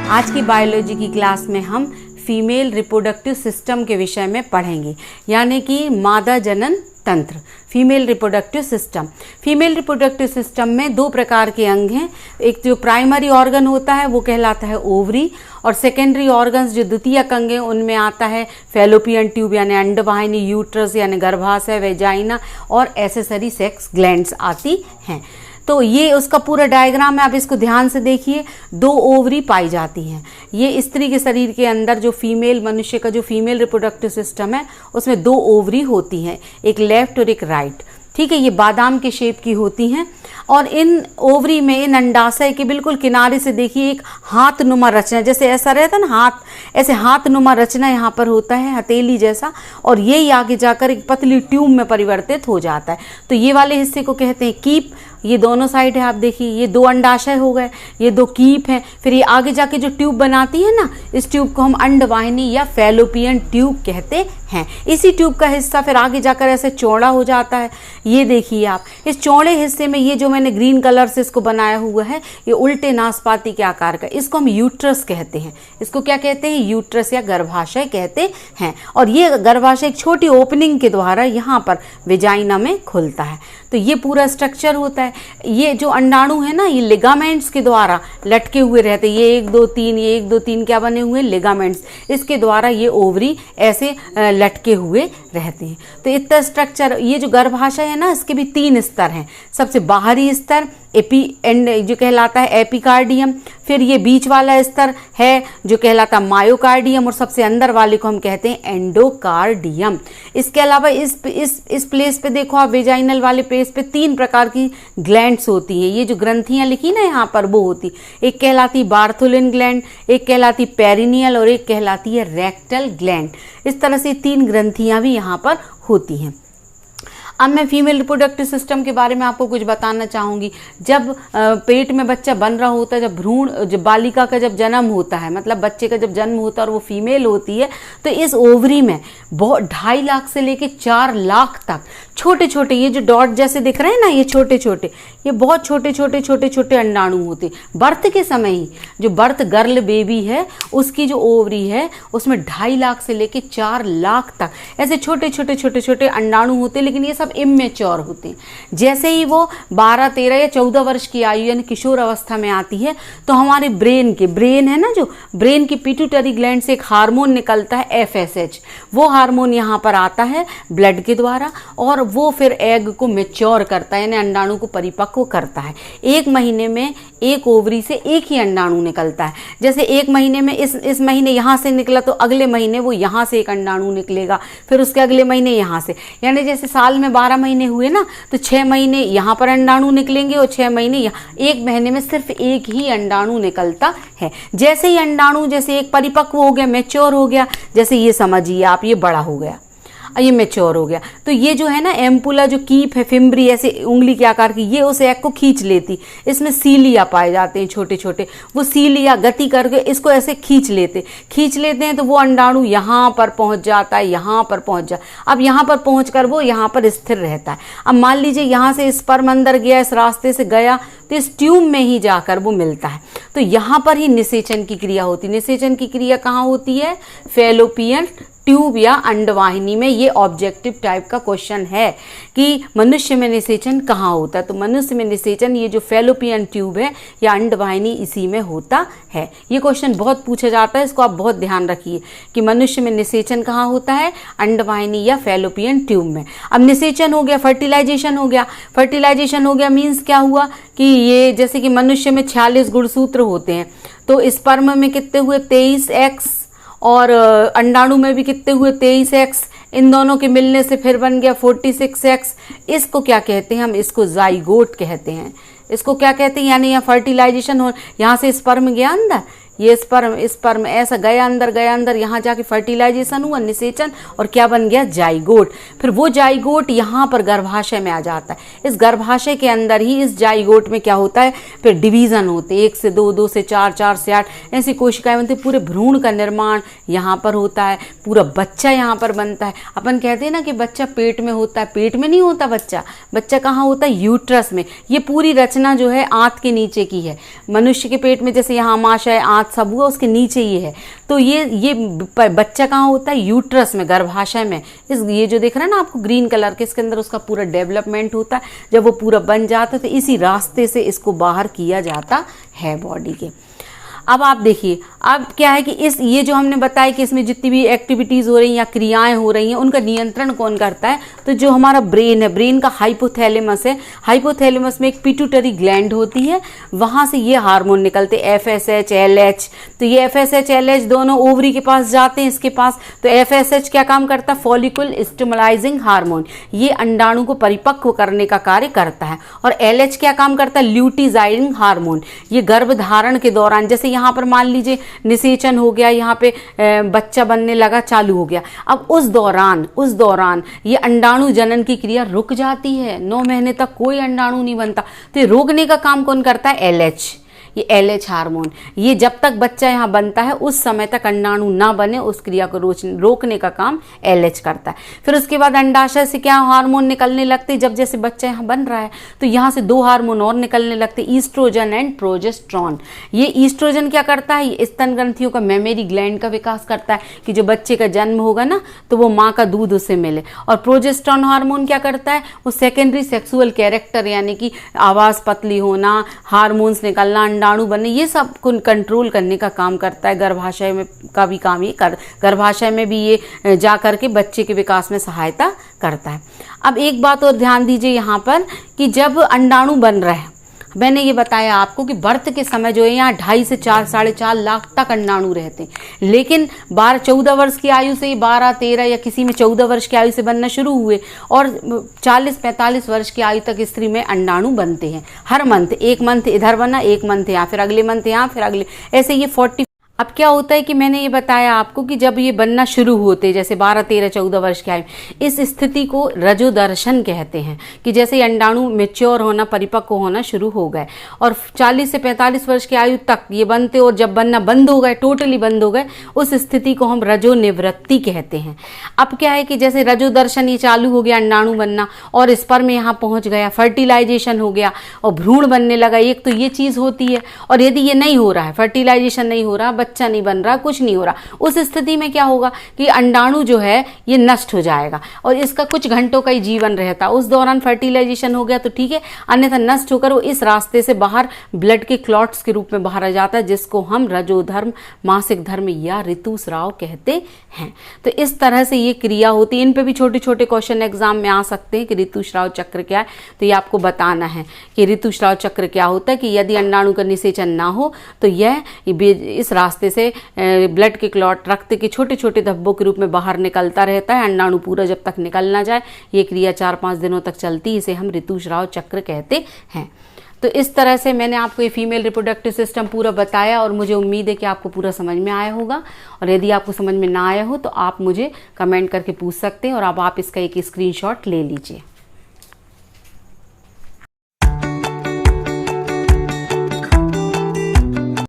आज की बायोलॉजी की क्लास में हम फीमेल रिप्रोडक्टिव सिस्टम के विषय में पढ़ेंगे, यानी कि मादा जनन तंत्र। Female reproductive system. Female reproductive system में दो प्रकार के अंग हैं। एक जो प्राइमरी ऑर्गन होता है वो कहलाता है ओवरी, और सेकेंडरी ऑर्गन्स जो द्वितीयक अंग हैं उनमें आता है फैलोपियन ट्यूब यानी अंडवाहिनी, यूट्रस यानी गर्भाशय, वेजाइना और एसेसरी सेक्स ग्लैंड्स आती हैं। तो ये उसका पूरा डायग्राम है, आप इसको ध्यान से देखिए। दो ओवरी पाई जाती हैं। ये स्त्री के शरीर के अंदर जो फीमेल मनुष्य का जो फीमेल रिप्रोडक्टिव सिस्टम है उसमें दो ओवरी होती हैं, एक लेफ्ट और एक राइट। ठीक है, ये बादाम के शेप की होती हैं और इन ओवरी में, इन अंडाशय के बिल्कुल किनारे से देखिए एक हाथनुमा रचना, जैसे ऐसा रहता है ना हाथ, ऐसे हाथनुमा रचना यहाँ पर होता है, हथेली जैसा, और यही आगे जाकर एक पतली ट्यूब में परिवर्तित हो जाता है। तो ये वाले हिस्से को कहते हैं कीप। ये दोनों साइड है, आप देखिए, ये दो अंडाशय हो गए, ये दो कीप हैं। फिर ये आगे जाके जो ट्यूब बनाती है ना, इस ट्यूब को हम अंडवाहिनी या फैलोपियन ट्यूब कहते हैं। इसी ट्यूब का हिस्सा फिर आगे जाकर ऐसे चौड़ा हो जाता है। ये देखिए आप, इस चौड़े हिस्से में ये जो मैंने ग्रीन कलर से इसको बनाया हुआ है, ये उल्टे नाशपाती के आकार का, इसको हम यूट्रस कहते हैं। इसको क्या कहते हैं? यूट्रस या गर्भाशय कहते हैं। और ये गर्भाशय एक छोटी ओपनिंग के द्वारा यहाँ पर वेजाइना में खुलता है। तो ये पूरा स्ट्रक्चर होता है। ये जो अंडाणु है ना, ये लिगामेंट्स के द्वारा लटके हुए रहते हैं। ये 1 2 3, ये 1 2 3 क्या बने हुए? लिगामेंट्स। इसके द्वारा ये ओवरी ऐसे लटके हुए रहते हैं। तो इतना स्ट्रक्चर, ये जो गर्भाशय है ना, इसके भी 3 स्तर हैं। सबसे बाहरी स्तर जो कहलाता है एपिकार्डियम, फिर ये बीच वाला स्तर है जो कहलाता है मायोकार्डियम, और सबसे अंदर वाले को हम कहते हैं एंडोकार्डियम। इसके अलावा इस प्लेस पे देखो आप, वेजाइनल वाले प्लेस पे 3 प्रकार की ग्लैंड्स होती हैं। ये जो ग्रंथियां लिखी ना यहाँ पर, वो होती, एक कहलाती बार्थोलिन ग्लैंड, एक कहलाती पेरिनियल और एक कहलाती है रेक्टल ग्लैंड। इस तरह से 3 ग्रंथियां भी यहाँ पर होती हैं। अब मैं फीमेल रिप्रोडक्टिव सिस्टम के बारे में आपको कुछ बताना चाहूँगी। जब पेट में बच्चा बन रहा होता है, जब बालिका का जब जन्म होता है, मतलब बच्चे का जब जन्म होता है और वो फीमेल होती है, तो इस ओवरी में बहुत 2.5 लाख से लेके 4 लाख तक छोटे छोटे, ये जो डॉट जैसे दिख रहे हैं ना, ये छोटे छोटे, ये बहुत छोटे छोटे अंडाणु होते। बर्थ के समय ही जो बर्थ गर्ल बेबी है, उसकी जो ओवरी है उसमें 2.5 लाख से लेके 4 लाख तक ऐसे छोटे छोटे अंडाणु होते, लेकिन ये सब इमेच्योर होते हैं। जैसे ही वो 12 13 या 14 वर्ष की आयु यानी किशोर अवस्था में आती है, तो हमारे ब्रेन है ना, जो ब्रेन की पिट्यूटरी ग्लैंड से एक हार्मोन निकलता है FSH। वो हार्मोन यहाँ पर आता है ब्लड के द्वारा, और वो फिर एग को मैच्योर करता है, यानी अंडाणु को परिपक्व करता है। 1 महीने में एक ओवरी से एक ही अंडाणु निकलता है। जैसे 1 महीने में इस महीने यहाँ से निकला, तो अगले महीने वो यहाँ से एक अंडाणु निकलेगा, फिर उसके अगले महीने यहाँ से, यानी जैसे साल में 12 महीने हुए ना, तो 6 महीने यहाँ पर अंडाणु निकलेंगे और 6 महीने यहाँ। 1 महीने में सिर्फ एक ही अंडाणु निकलता है। जैसे ही अंडाणु, जैसे एक परिपक्व हो गया, मैच्योर हो गया, जैसे ये समझिए आप, ये बड़ा हो गया, ये मैच्योर हो गया, तो ये जो है ना एम्पुला, जो कीप है, फिम्बरी ऐसे उंगली के आकार की, ये उस एग को खींच लेती। इसमें सीलिया पाए जाते हैं छोटे छोटे, वो सीलिया गति करके इसको ऐसे खींच लेते हैं, तो वो अंडाणु यहाँ पर पहुँच जाता है, यहाँ पर पहुँच जा। अब यहाँ पर पहुँच कर वो यहाँ पर स्थिर रहता है। अब मान लीजिए यहाँ से स्पर्म अंदर गया, इस रास्ते से गया, तो इस ट्यूब में ही जाकर वो मिलता है। तो यहाँ पर ही निषेचन की क्रिया होती है। निषेचन की क्रिया कहाँ होती है? फैलोपियन ट्यूब या अंडवाहिनी में। ये ऑब्जेक्टिव टाइप का क्वेश्चन है कि मनुष्य में निषेचन कहाँ होता है। तो मनुष्य में निषेचन ये जो फैलोपियन ट्यूब है या अंडवाहिनी, इसी में होता है। ये क्वेश्चन बहुत पूछा जाता है, इसको आप बहुत ध्यान रखिए कि मनुष्य में निषेचन कहाँ होता है? अंडवाहिनी या फैलोपियन ट्यूब में। अब निषेचन हो गया, फर्टिलाइजेशन हो गया। फर्टिलाइजेशन हो गया मीन्स क्या हुआ कि ये, जैसे कि मनुष्य में 46 गुणसूत्र होते हैं, तो स्पर्म में कितने हुए? 23X, और अंडाणु में भी कितने हुए? 23X। इन दोनों के मिलने से फिर बन गया 46X। इसको क्या कहते हैं? हम इसको जाइगोट कहते हैं। इसको क्या कहते हैं? यानी यहाँ फर्टिलाइजेशन हो, यहाँ से स्पर्म गया अंदर, ये स्पर्म ऐसा गया अंदर, यहाँ जाके फर्टिलाइजेशन हुआ, निषेचन, और क्या बन गया? जाइगोट। फिर वो जाइगोट यहाँ पर गर्भाशय में आ जाता है। इस गर्भाशय के अंदर ही इस जाइगोट में क्या होता है? फिर डिवीज़न होते हैं, 1 से 2, 2 से 4, 4 से 8, ऐसी कोशिकाएं बनती। पूरे भ्रूण का निर्माण यहाँ पर होता है, पूरा बच्चा यहाँ पर बनता है। अपन कहते हैं ना कि बच्चा पेट में होता है, पेट में नहीं होता बच्चा कहाँ होता है? यूट्रस में। ये पूरी रचना जो है आंत के नीचे की है। मनुष्य के पेट में जैसे यहाँ आमाशय, आंत बाद सब हुआ, उसके नीचे ये है। तो ये बच्चा कहाँ होता है? यूट्रस में, गर्भाशय में। ये जो देख रहा है ना आपको ग्रीन कलर के, इसके अंदर उसका पूरा डेवलपमेंट होता है। जब वो पूरा बन जाता है तो इसी रास्ते से इसको बाहर किया जाता है बॉडी के। अब आप देखिए, अब क्या है कि ये जो हमने बताया कि इसमें जितनी भी एक्टिविटीज़ हो रही हैं या क्रियाएं हो रही हैं, उनका नियंत्रण कौन करता है? तो जो हमारा ब्रेन है, ब्रेन का हाइपोथैलेमस है। हाइपोथैलेमस में एक पिट्यूटरी ग्लैंड होती है, वहाँ से ये हार्मोन निकलते हैं, FSH, LH। तो ये FSH, LH दोनों ओवरी के पास जाते हैं, इसके पास। तो FSH क्या काम करता है? फॉलिकुल स्टिमुलाइजिंग हार्मोन, ये अंडाणु को परिपक्व करने का कार्य करता है। और LH क्या काम करता है? ल्यूटिजाइडिंग हार्मोन, ये गर्भधारण के दौरान, जैसे यहाँ पर मान लीजिए निषेचन हो गया, यहाँ पे बच्चा बनने लगा, चालू हो गया। अब उस दौरान ये अंडाणु जनन की क्रिया रुक जाती है। 9 महीने तक कोई अंडाणु नहीं बनता। तो ये रोकने का काम कौन करता है? LH। ये LH हार्मोन, ये जब तक बच्चा यहाँ बनता है उस समय तक अंडाणु ना बने, उस क्रिया को रोकने का काम LH करता है। फिर उसके बाद अंडाशय से क्या हार्मोन निकलने लगते? जब जैसे बच्चा यहाँ बन रहा है तो यहाँ से 2 हार्मोन और निकलने लगते, ईस्ट्रोजन एंड प्रोजेस्टेरॉन। ये ईस्ट्रोजन क्या करता है? ये स्तन ग्रंथियों का, मेमरी ग्लैंड का विकास करता है कि जो बच्चे का जन्म होगा ना तो वो माँ का दूध उसे मिले। और प्रोजेस्टेरॉन हार्मोन क्या करता है? वो सेकेंडरी सेक्सुअल कैरेक्टर, यानी कि आवाज़ पतली होना, हार्मोन्स निकलना, अंडाणु बनने, ये सब को कंट्रोल करने का काम करता है। गर्भाशय में का भी काम ये गर्भाशय में भी ये जा करके बच्चे के विकास में सहायता करता है। अब एक बात और ध्यान दीजिए यहाँ पर कि जब अंडाणु बन रहा है, मैंने ये बताया आपको कि बर्थ के समय जो है यहाँ 2.5 से 4, 4.5 लाख तक अंडाणु रहते हैं। लेकिन 14 वर्ष की आयु से 12, 13 या किसी में 14 वर्ष की आयु से बनना शुरू हुए और 40-45 वर्ष की आयु तक स्त्री में अंडाणु बनते हैं। हर मंथ, एक मंथ इधर बना, एक मंथ यहाँ, फिर अगले मंथ यहाँ, फिर अगले, ऐसे ये 40। अब क्या होता है कि मैंने ये बताया आपको कि जब ये बनना शुरू होते, जैसे 12, 13, 14 वर्ष की आयु, इस स्थिति को रजोदर्शन कहते हैं कि जैसे अंडाणु मैच्योर होना, परिपक्व होना शुरू हो गए और 40 से 45 वर्ष की आयु तक ये बनते, और जब बनना बंद हो गए, टोटली बंद हो गए, उस स्थिति को हम रजोनिवृत्ति कहते हैं। अब क्या है कि जैसे रजोदर्शन ये चालू हो गया, अंडाणु बनना, और स्पर्म यहाँ पहुँच गया, फर्टिलाइजेशन हो गया और भ्रूण बनने लगा, एक तो ये चीज़ होती है। और यदि ये नहीं हो रहा है, फर्टिलाइजेशन नहीं हो रहा, बच्चा नहीं बन रहा, कुछ नहीं हो रहा, उस स्थिति में क्या होगा कि अंडाणु जो है ये नष्ट हो जाएगा और इसका कुछ घंटों का ही जीवन रहता। उस दौरान फर्टिलाइजेशन हो गया तो ठीक है, अन्यथा नष्ट होकर वो इस रास्ते से बाहर ब्लड के क्लॉट्स के रूप में बाहर आ जाता है, जिसको हम रजोधर्म, मासिक धर्म या ऋतुस्राव कहते हैं। तो इस तरह से ये क्रिया होती है। इन पे भी छोटे छोटे क्वेश्चन एग्जाम में आ सकते हैं कि ऋतुस्राव चक्र क्या है। तो ये आपको बताना है कि ऋतुस्राव चक्र क्या होता है, कि यदि अंडाणु का निषेचन ना हो तो यह इस रास्ते से ब्लड के क्लॉट, रक्त के छोटे छोटे धब्बों के रूप में बाहर निकलता रहता है। अंडाणु पूरा जब तक निकल ना जाए, ये क्रिया 4-5 दिनों तक चलती है, इसे हम ऋतुस्राव चक्र कहते हैं। तो इस तरह से मैंने आपको ये फीमेल रिप्रोडक्टिव सिस्टम पूरा बताया और मुझे उम्मीद है कि आपको पूरा समझ में आया होगा। और यदि आपको समझ में ना आया हो तो आप मुझे कमेंट करके पूछ सकते हैं और अब आप इसका एक स्क्रीनशॉट ले लीजिए।